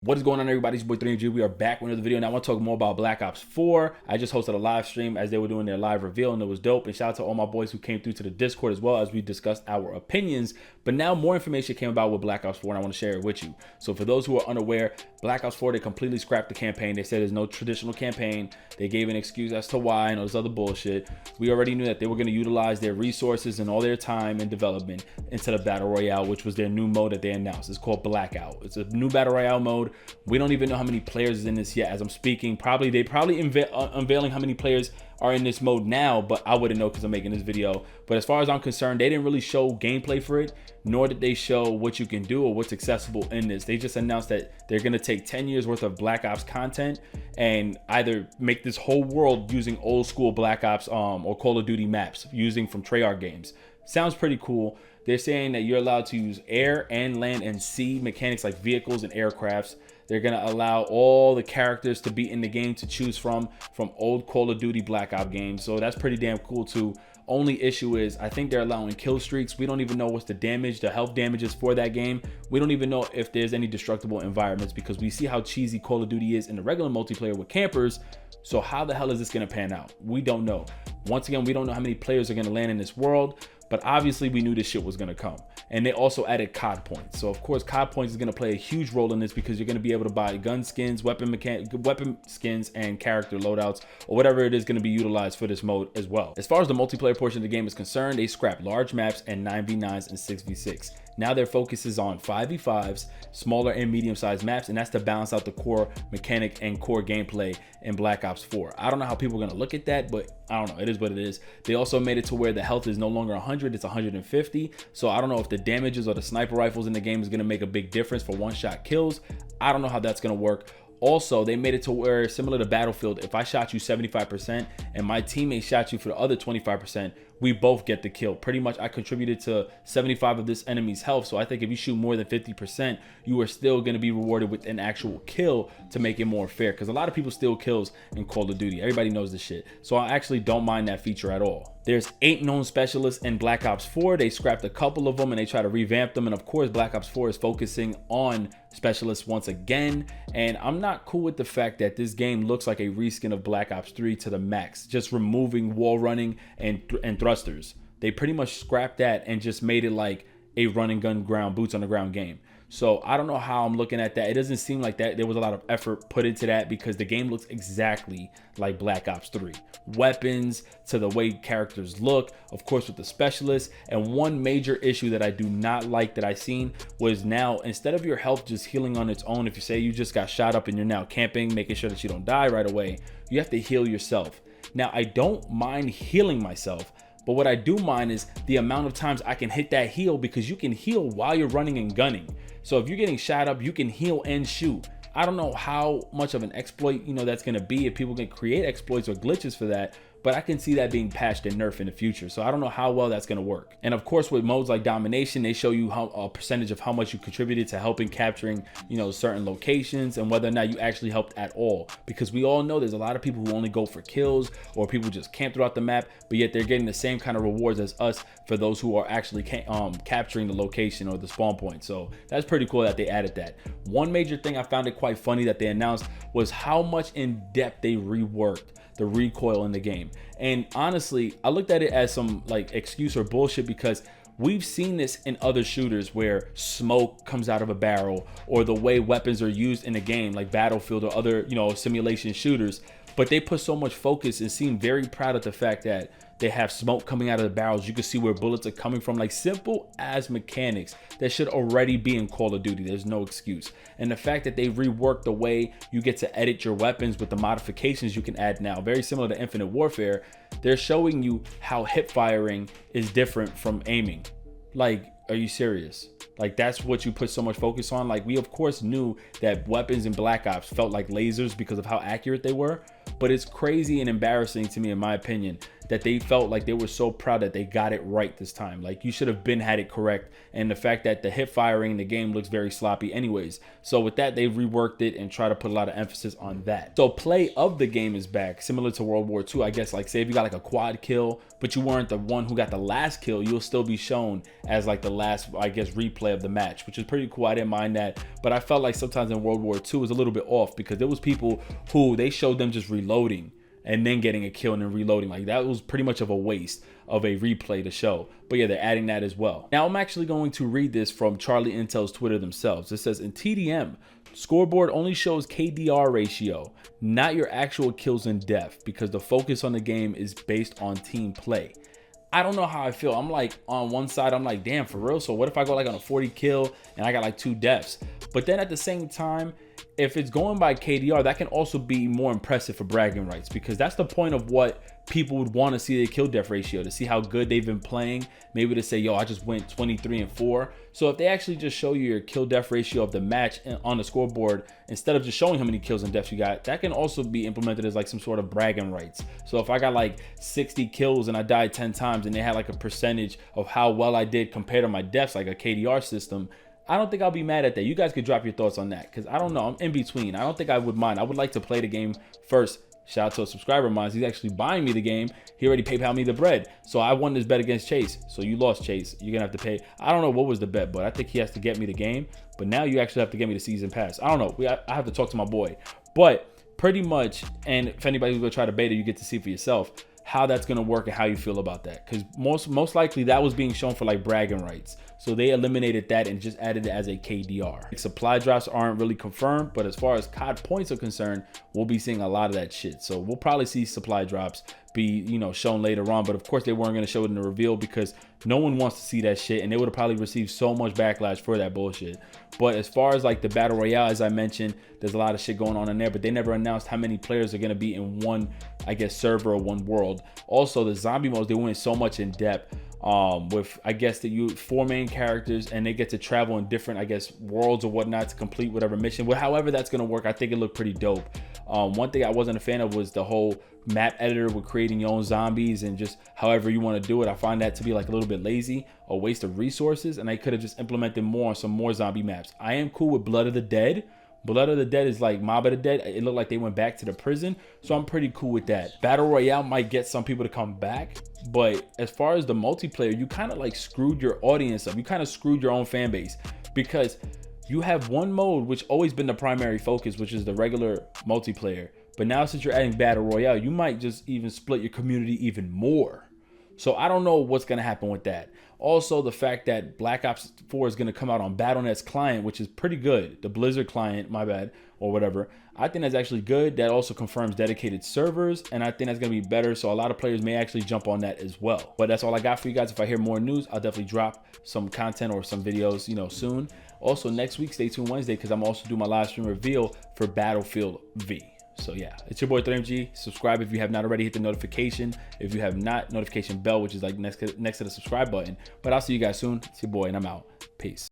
What is going on, everybody? It's your boy 3MG. We are back with another video. Now I want to talk more about Black Ops 4. I just hosted a live stream as they were doing their live reveal, and it was dope. And shout out to all my boys who came through to the Discord as well as we discussed our opinions. But now more information came about with Black Ops 4, and I want to share it with you. So for those who are unaware, Black Ops 4, they completely scrapped the campaign. They said there's no traditional campaign. They gave an excuse as to why and all this other bullshit. We already knew that they were going to utilize their resources and all their time and development into the Battle Royale, which was their new mode that they announced. It's called Blackout. It's a new Battle Royale mode. We don't even know how many players is in this yet as I'm speaking. They probably unveiling how many players are in this mode now, but I wouldn't know because I'm making this video. But as far as I'm concerned, they didn't really show gameplay for it, nor did they show what you can do or what's accessible in this. They just announced that they're going to take 10 years worth of Black Ops content and either make this whole world using old school Black Ops or Call of Duty maps using from Treyarch games. Sounds pretty cool. They're saying that you're allowed to use air and land and sea mechanics like vehicles and aircrafts. They're going to allow all the characters to be in the game to choose from old Call of Duty Black Ops games. So that's pretty damn cool too. Only issue is I think they're allowing kill streaks. We don't even know what's the health damages for that game. We don't even know if there's any destructible environments because we see how cheesy Call of Duty is in the regular multiplayer with campers. So how the hell is this going to pan out? We don't know. Once again, we don't know how many players are going to land in this world, but obviously we knew this shit was going to come. And they also added COD points. So of course COD points is going to play a huge role in this because you're going to be able to buy gun skins, weapon skins, and character loadouts, or whatever it is going to be utilized for this mode as well. As far as the multiplayer portion of the game is concerned, they scrapped large maps and 9v9s and 6v6. Now their focus is on 5v5s, smaller and medium-sized maps, and that's to balance out the core mechanic and core gameplay in Black Ops 4. I don't know how people are going to look at that, but I don't know. It is what it is. They also made it to where the health is no longer 100, it's 150. So I don't know if the damages or the sniper rifles in the game is going to make a big difference for one-shot kills. I don't know how that's going to work. Also, they made it to where, similar to Battlefield, if I shot you 75% and my teammate shot you for the other 25%, we both get the kill. Pretty much, I contributed to 75 of this enemy's health. So I think if you shoot more than 50%, you are still going to be rewarded with an actual kill to make it more fair. Because a lot of people steal kills in Call of Duty. Everybody knows this shit. So I actually don't mind that feature at all. There's 8 known specialists in Black Ops 4. They scrapped a couple of them and they try to revamp them. And of course, Black Ops 4 is focusing on specialists once again. And I'm not cool with the fact that this game looks like a reskin of Black Ops 3 to the max, just removing wall running and thrusters. They pretty much scrapped that and just made it like a run and gun boots on the ground game. So I don't know how I'm looking at that. It doesn't seem like that there was a lot of effort put into that because the game looks exactly like Black Ops 3. Weapons to the way characters look, of course with the specialists. And one major issue that I do not like that I seen was now instead of your health just healing on its own, if you say you just got shot up and you're now camping, making sure that you don't die right away, you have to heal yourself. Now I don't mind healing myself, but what I do mind is the amount of times I can hit that heal because you can heal while you're running and gunning. So if you're getting shot up, you can heal and shoot. I don't know how much of an exploit, that's going to be if people can create exploits or glitches for that, but I can see that being patched and nerfed in the future. So I don't know how well that's going to work. And of course, with modes like domination, they show you a percentage of how much you contributed to helping capturing, certain locations and whether or not you actually helped at all. Because we all know there's a lot of people who only go for kills or people just camp throughout the map, but yet they're getting the same kind of rewards as us for those who are actually capturing the location or the spawn point. So that's pretty cool that they added that. One major thing I found it quite funny that they announced was how much in depth they reworked the recoil in the game. And honestly, I looked at it as some like excuse or bullshit because we've seen this in other shooters where smoke comes out of a barrel or the way weapons are used in the game like Battlefield or other, simulation shooters. But they put so much focus and seem very proud of the fact that they have smoke coming out of the barrels. You can see where bullets are coming from, like simple as mechanics that should already be in Call of Duty. There's no excuse. And the fact that they reworked the way you get to edit your weapons with the modifications you can add now, very similar to Infinite Warfare, they're showing you how hip firing is different from aiming. Like, are you serious? Like, that's what you put so much focus on. Like, we of course knew that weapons in Black Ops felt like lasers because of how accurate they were, but it's crazy and embarrassing to me, in my opinion, that they felt like they were so proud that they got it right this time. Like, you should have been had it correct. And the fact that the hip firing in the game looks very sloppy anyways. So with that, they've reworked it and try to put a lot of emphasis on that. So play of the game is back, similar to World War II. I guess, like, say if you got like a quad kill, but you weren't the one who got the last kill, you'll still be shown as like the last, I guess, replay of the match, which is pretty cool. I didn't mind that, but I felt like sometimes in World War II it was a little bit off because there was people who they showed them just reloading and then getting a kill and then reloading. Like, that was pretty much of a waste of a replay to show. But yeah, they're adding that as well. Now I'm actually going to read this from Charlie Intel's Twitter themselves. It says, in TDM, scoreboard only shows KDR ratio, not your actual kills in depth, because the focus on the game is based on team play. I don't know how I feel. I'm like, on one side, I'm like, damn, for real? So what if I go like on a 40 kill and I got like 2 deaths? But then at the same time, if it's going by KDR, that can also be more impressive for bragging rights, because that's the point of what people would want to see, their kill death ratio, to see how good they've been playing. Maybe to say, yo, I just went 23-4. So if they actually just show you your kill death ratio of the match on the scoreboard, instead of just showing how many kills and deaths you got, that can also be implemented as like some sort of bragging rights. So if I got like 60 kills and I died 10 times and they had like a percentage of how well I did compared to my deaths, like a KDR system, I don't think I'll be mad at that. You guys could drop your thoughts on that, because I don't know. I'm in between. I don't think I would mind. I would like to play the game first. Shout out to a subscriber of mine. He's actually buying me the game. He already PayPal me the bread. So I won this bet against Chase. So you lost, Chase. You're going to have to pay. I don't know what was the bet, but I think he has to get me the game. But now you actually have to get me the season pass. I don't know. I have to talk to my boy. But pretty much, and if anybody's going to try to beta, you get to see for yourself how that's going to work and how you feel about that, because most likely that was being shown for like bragging rights, so they eliminated that and just added it as a KDR. Like, supply drops aren't really confirmed, but as far as COD points are concerned, we'll be seeing a lot of that shit. So we'll probably see supply drops be, you know, shown later on, but of course they weren't going to show it in the reveal because no one wants to see that shit, and they would have probably received so much backlash for that bullshit. But as far as like the battle royale, as I mentioned, there's a lot of shit going on in there, but they never announced how many players are going to be in one, I guess, server or one world. Also, the zombie modes, they went so much in depth with, I guess, that you 4 main characters and they get to travel in different, I guess, worlds or whatnot to complete whatever mission. But however that's going to work, I think it looked pretty dope. One thing I wasn't a fan of was the whole map editor with creating your own zombies and just however you want to do it. I find that to be like a little bit lazy, a waste of resources, and I could have just implemented more on some more zombie maps. I am cool with Blood of the Dead. Blood of the Dead is like Mob of the Dead. It looked like they went back to the prison, so I'm pretty cool with that. Battle Royale might get some people to come back, but as far as the multiplayer, you kind of like screwed your audience up. You kind of screwed your own fan base, because you have one mode which always been the primary focus, which is the regular multiplayer. But now since you're adding Battle Royale, you might just even split your community even more. So I don't know what's going to happen with that. Also, the fact that Black Ops 4 is going to come out on Battle.net's client, which is pretty good. The Blizzard client, my bad, or whatever. I think that's actually good. That also confirms dedicated servers, and I think that's going to be better. So a lot of players may actually jump on that as well. But that's all I got for you guys. If I hear more news, I'll definitely drop some content or some videos, you know, soon. Also, next week, stay tuned Wednesday, because I'm also doing my live stream reveal for Battlefield V. So yeah, it's your boy 3MG. Subscribe if you have not already. Hit the notification. If you have not, notification bell, which is like next to the subscribe button. But I'll see you guys soon. It's your boy, and I'm out. Peace.